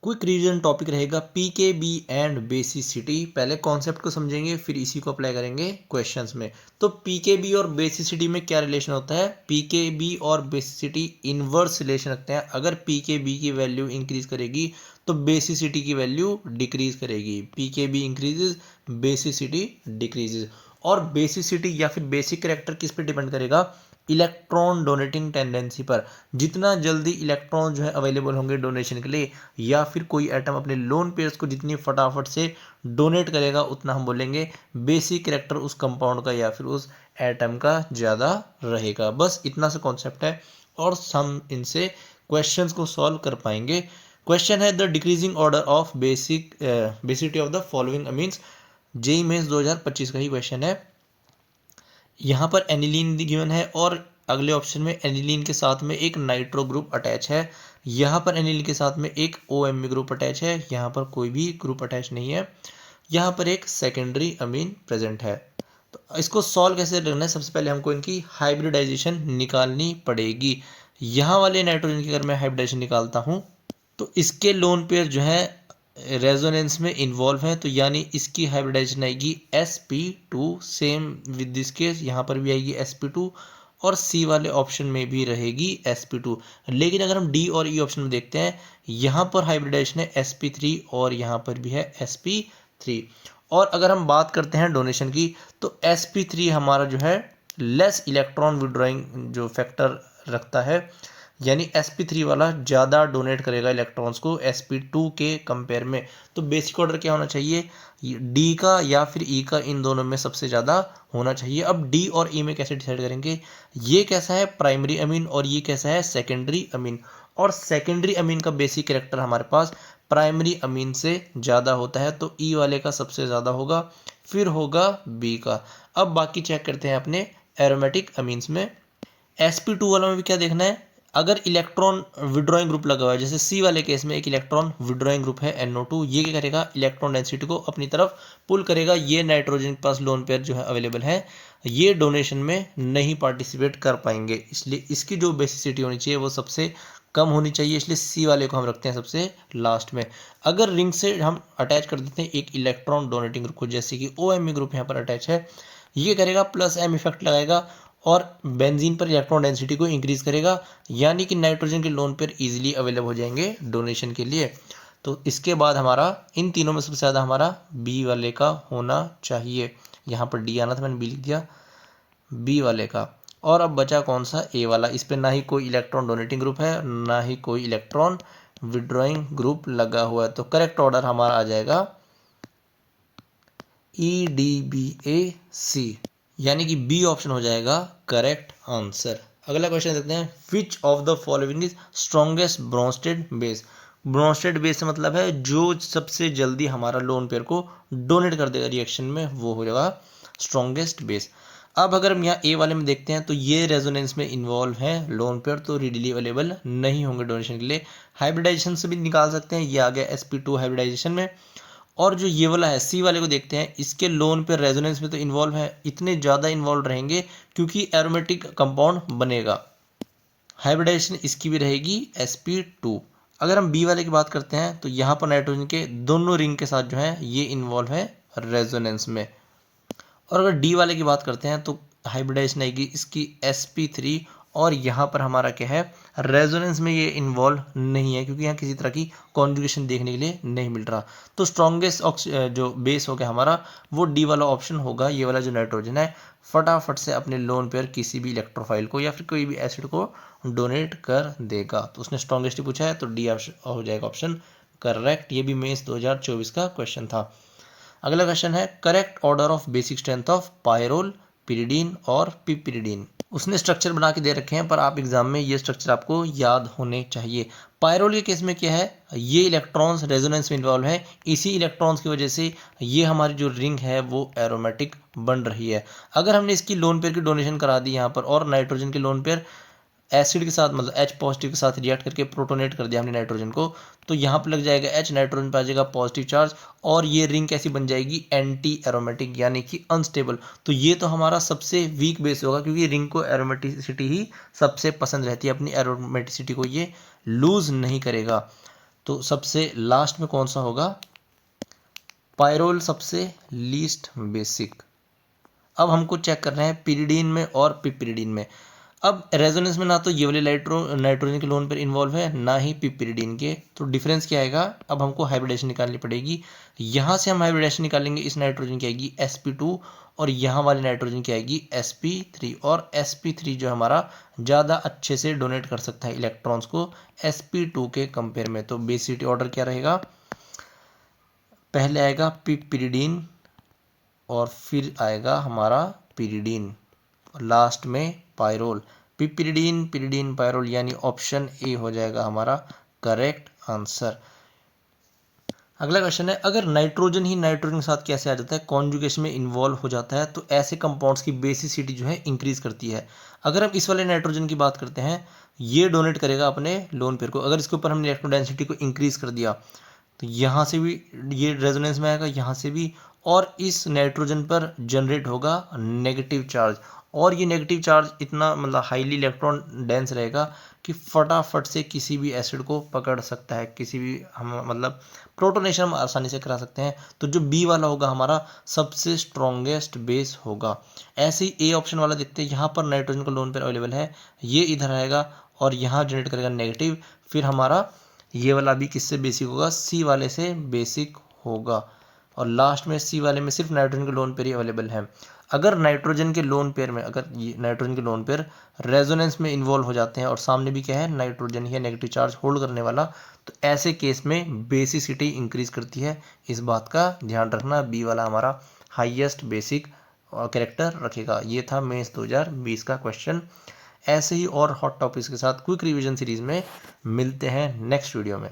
Quick revision topic रहेगा pKb and basicity. पहले concept को समझेंगे फिर इसी को अप्लाई करेंगे क्वेश्चंस में। तो पीकेबी और बेसिसिटी में क्या रिलेशन होता है? पीकेबी और बेसिसिटी इनवर्स रिलेशन रखते हैं। अगर पीकेबी की वैल्यू इंक्रीज करेगी तो बेसिसिटी की वैल्यू डिक्रीज करेगी। PKb increases, basicity decreases. और बेसिसिटी या फिर बेसिक कैरेक्टर किस पे डिपेंड करेगा? इलेक्ट्रॉन डोनेटिंग टेंडेंसी पर। जितना जल्दी इलेक्ट्रॉन जो है अवेलेबल होंगे डोनेशन के लिए, या फिर कोई एटम अपने लोन पेयर्स को जितनी फटाफट से डोनेट करेगा उतना हम बोलेंगे बेसिक कैरेक्टर उस कंपाउंड का या फिर उस एटम का ज़्यादा रहेगा। बस इतना सा कॉन्सेप्ट है और हम इनसे क्वेश्चंस को सॉल्व कर पाएंगे। क्वेश्चन है the decreasing order of basicity of the following amines. JEE mains 2025 का ही क्वेश्चन है। यहाँ पर एनिलीन गिवन है और अगले ऑप्शन में एनिलीन के साथ में एक नाइट्रो ग्रुप अटैच है। यहाँ पर एनिलीन के साथ में एक OMe ग्रुप अटैच है, यहाँ पर कोई भी ग्रुप अटैच नहीं है। यहाँ पर एक सेकेंडरी अमीन प्रेजेंट है। तो इसको सॉल्व कैसे करना है? सबसे पहले हमको इनकी हाइब्रिडाइजेशन निकालनी पड़ेगी। यहाँ वाले नाइट्रोजन की अगर मैं हाइब्रिडाइजेशन निकालता हूँ तो इसके लोन पेयर जो है रेजोनेंस में इन्वॉल्व है, तो यानी इसकी हाइब्रिडाइजेशन आएगी sp2। Same with this case यहाँ पर भी आएगी sp2 और सी वाले ऑप्शन में भी रहेगी sp2। लेकिन अगर हम डी और ई ऑप्शन में देखते हैं, यहाँ पर हाइब्रिडाइजेशन है sp3 और यहाँ पर भी है sp3। और अगर हम बात करते हैं डोनेशन की तो sp3 हमारा जो है लेस इलेक्ट्रॉन विड्रॉइंग जो फैक्टर रखता है, यानी sp3 वाला ज़्यादा डोनेट करेगा इलेक्ट्रॉन्स को sp2 के कंपेयर में। तो बेसिक ऑर्डर क्या होना चाहिए? डी का या फिर ई का, इन दोनों में सबसे ज़्यादा होना चाहिए। अब डी और ई में कैसे डिसाइड करेंगे? ये कैसा है? प्राइमरी अमीन और ये कैसा है? Secondary amine. और सेकेंडरी अमीन का बेसिक कैरेक्टर हमारे पास प्राइमरी अमीन से ज़्यादा होता है, तो ई वाले का सबसे ज़्यादा होगा, फिर होगा बी का। अब बाकी चेक करते हैं अपने एरोमेटिक अमीन्स में। sp2 वाला में भी क्या देखना है? अगर इलेक्ट्रॉन विड्रॉइंग ग्रुप लगा हुआ है, जैसे सी वाले केस में एक इलेक्ट्रॉन विड्रॉइंग ग्रुप है NO2, ये क्या करेगा? इलेक्ट्रॉन डेंसिटी को अपनी तरफ पुल करेगा। ये नाइट्रोजन के पास लोन पेयर जो है अवेलेबल है, ये डोनेशन में नहीं पार्टिसिपेट कर पाएंगे, इसलिए इसकी जो बेसिसिटी होनी चाहिए वो सबसे कम होनी चाहिए, इसलिए सी वाले को हम रखते हैं सबसे लास्ट में। अगर रिंग से हम अटैच कर देते हैं एक इलेक्ट्रॉन डोनेटिंग ग्रुप को, जैसे कि OMe ग्रुप यहाँ पर अटैच है, ये करेगा प्लस M इफेक्ट लगाएगा और बेंजीन पर इलेक्ट्रॉन डेंसिटी को इंक्रीज करेगा, यानी कि नाइट्रोजन के लोन पेयर इजीली अवेलेबल हो जाएंगे डोनेशन के लिए। तो इसके बाद हमारा इन तीनों में सबसे ज़्यादा हमारा बी वाले का होना चाहिए। यहाँ पर डी आना था, मैंने बी लिख दिया, बी वाले का। और अब बचा कौन सा? ए वाला। इस पर ना ही कोई इलेक्ट्रॉन डोनेटिंग ग्रुप है, ना ही कोई इलेक्ट्रॉन विड्रॉइंग ग्रुप लगा हुआ है, तो करेक्ट ऑर्डर हमारा आ जाएगा EDBAC, यानी कि बी ऑप्शन हो जाएगा करेक्ट आंसर। अगला क्वेश्चन देखते हैं, which of the following is strongest Bronsted base. Bronsted base से मतलब है जो सबसे जल्दी हमारा लोन पेयर को डोनेट कर देगा रिएक्शन में, वो हो जाएगा स्ट्रॉन्गेस्ट बेस। अब अगर हम यहाँ ए वाले में देखते हैं तो ये रेजोनेंस में इन्वॉल्व है लोन पेयर, तो रीडीली अवेलेबल नहीं होंगे डोनेशन के लिए। हाइब्रिडाइजेशन से भी निकाल सकते हैं, ये आ गया sp2 हाइब्रिडाइजेशन में। और जो ये वाला है सी वाले को देखते हैं, इसके लोन पे रेजोनेंस में तो इन्वॉल्व है, इतने ज़्यादा इन्वॉल्व रहेंगे क्योंकि एरोमेटिक कंपाउंड बनेगा। हाइब्रिडाइजेशन इसकी भी रहेगी sp2। अगर हम बी वाले की बात करते हैं तो यहाँ पर नाइट्रोजन के दोनों रिंग के साथ जो है ये इन्वॉल्व है रेजोनेंस में। और अगर डी वाले की बात करते हैं तो हाइब्रिडाइजेशन आएगी इसकी sp3, और यहाँ पर हमारा क्या है? रेजोनेंस में ये इन्वॉल्व नहीं है, क्योंकि यहाँ किसी तरह की कॉन्जुगेशन देखने के लिए नहीं मिल रहा। तो स्ट्रॉन्गेस्ट जो बेस हो गया हमारा वो डी वाला ऑप्शन होगा। ये वाला जो नाइट्रोजन है फटाफट से अपने लोन पेयर किसी भी इलेक्ट्रोफाइल को या फिर कोई भी एसिड को डोनेट कर देगा, तो उसने स्ट्रॉन्गेस्ट ही पूछा है, तो डी हो जाएगा ऑप्शन करेक्ट। ये भी मेंस 2024 का क्वेश्चन था। अगला क्वेश्चन है, correct order of basic strength of pyrrole, pyridine और पिपिरिडीन। उसने स्ट्रक्चर बना के दे रखे हैं, पर आप एग्जाम में ये स्ट्रक्चर आपको याद होने चाहिए। पायरोल के केस में क्या है? ये इलेक्ट्रॉन्स रेजोनेंस में इन्वॉल्व है, इसी इलेक्ट्रॉन्स की वजह से ये हमारी जो रिंग है वो एरोमेटिक बन रही है। अगर हमने इसकी लोन पेयर की डोनेशन करा दी यहाँ पर, और नाइट्रोजन के लोन पेयर एसिड के साथ मतलब H पॉजिटिव के साथ रिएक्ट करके प्रोटोनेट कर दिया हमने नाइट्रोजन को, तो यहाँ पर लग जाएगा H, नाइट्रोजन पर आ जाएगा पॉजिटिव चार्ज, और ये रिंग कैसी बन जाएगी? एंटी एरोमेटिक, यानी कि अनस्टेबल। तो ये तो हमारा सबसे वीक बेस होगा, क्योंकि रिंग को एरोमेटिसिटी ही सबसे पसंद रहती है, अपनी एरोमेटिसिटी को ये लूज नहीं करेगा। तो सबसे लास्ट में कौन सा होगा? पायरोल सबसे लीस्ट बेसिक। अब हमको चेक करना है पिरिडीन में और पिपरिडीन में। अब रेजोनेंस में ना तो ये वाले नाइट्रोजन के लोन पेयर इन्वॉल्व है, ना ही पिपरिडीन के, तो डिफरेंस क्या आएगा? अब हमको हाइब्रिडेशन निकालनी पड़ेगी। यहाँ से हम हाइब्रिडेशन निकालेंगे, इस नाइट्रोजन की आएगी sp2 और यहाँ वाली नाइट्रोजन की आएगी sp3, और sp3 जो हमारा ज़्यादा अच्छे से डोनेट कर सकता है इलेक्ट्रॉन्स को sp2 के कंपेयर में। तो बेसिसिटी ऑर्डर क्या रहेगा? पहले आएगा पिपरिडीन और फिर आएगा हमारा पिरिडीन, लास्ट में पायरोल। पिपरिडीन, पिरिडीन, पायरोल, यानी ऑप्शन ए हो जाएगा हमारा करेक्ट आंसर। अगला क्वेश्चन है, अगर नाइट्रोजन ही नाइट्रोजन के साथ कैसे आ जाता है, कॉन्जुगेशन में इन्वॉल्व हो जाता है, तो ऐसे कंपाउंड्स की बेसिसिटी जो है इंक्रीज करती है। अगर हम इस वाले नाइट्रोजन की बात करते हैं, ये डोनेट करेगा अपने लोन पेयर को। अगर इसके ऊपर हमने इलेक्ट्रॉन डेंसिटी को इंक्रीज कर दिया तो यहाँ से भी ये रेजोनेंस में आएगा, यहाँ से भी, और इस नाइट्रोजन पर जनरेट होगा नेगेटिव चार्ज। और ये नेगेटिव चार्ज इतना मतलब हाईली इलेक्ट्रॉन डेंस रहेगा कि फटाफट से किसी भी एसिड को पकड़ सकता है, किसी भी हम मतलब प्रोटोनेशन हम आसानी से करा सकते हैं। तो जो बी वाला होगा हमारा सबसे स्ट्रॉन्गेस्ट बेस होगा। ऐसे ही ए ऑप्शन वाला देखते हैं, यहाँ पर नाइट्रोजन का लोन पेयर अवेलेबल है, ये इधर आएगा और यहाँ जनरेट करेगा नेगेटिव, फिर हमारा ये वाला भी किससे बेसिक होगा? सी वाले से बेसिक होगा। और लास्ट में सी वाले में सिर्फ नाइट्रोजन के लोन पेयर ही अवेलेबल है। अगर नाइट्रोजन के लोन पेयर में, अगर ये नाइट्रोजन के लोन पेयर रेजोनेंस में इन्वॉल्व हो जाते हैं और सामने भी क्या है, नाइट्रोजन ही नेगेटिव चार्ज होल्ड करने वाला, तो ऐसे केस में बेसिसिटी इंक्रीज करती है। इस बात का ध्यान रखना, बी वाला हमारा हाईएस्ट बेसिक कैरेक्टर रखेगा। ये था मेंस 2020 का क्वेश्चन। ऐसे ही और हॉट टॉपिक्स के साथ क्विक रिवीजन सीरीज में मिलते हैं नेक्स्ट वीडियो में।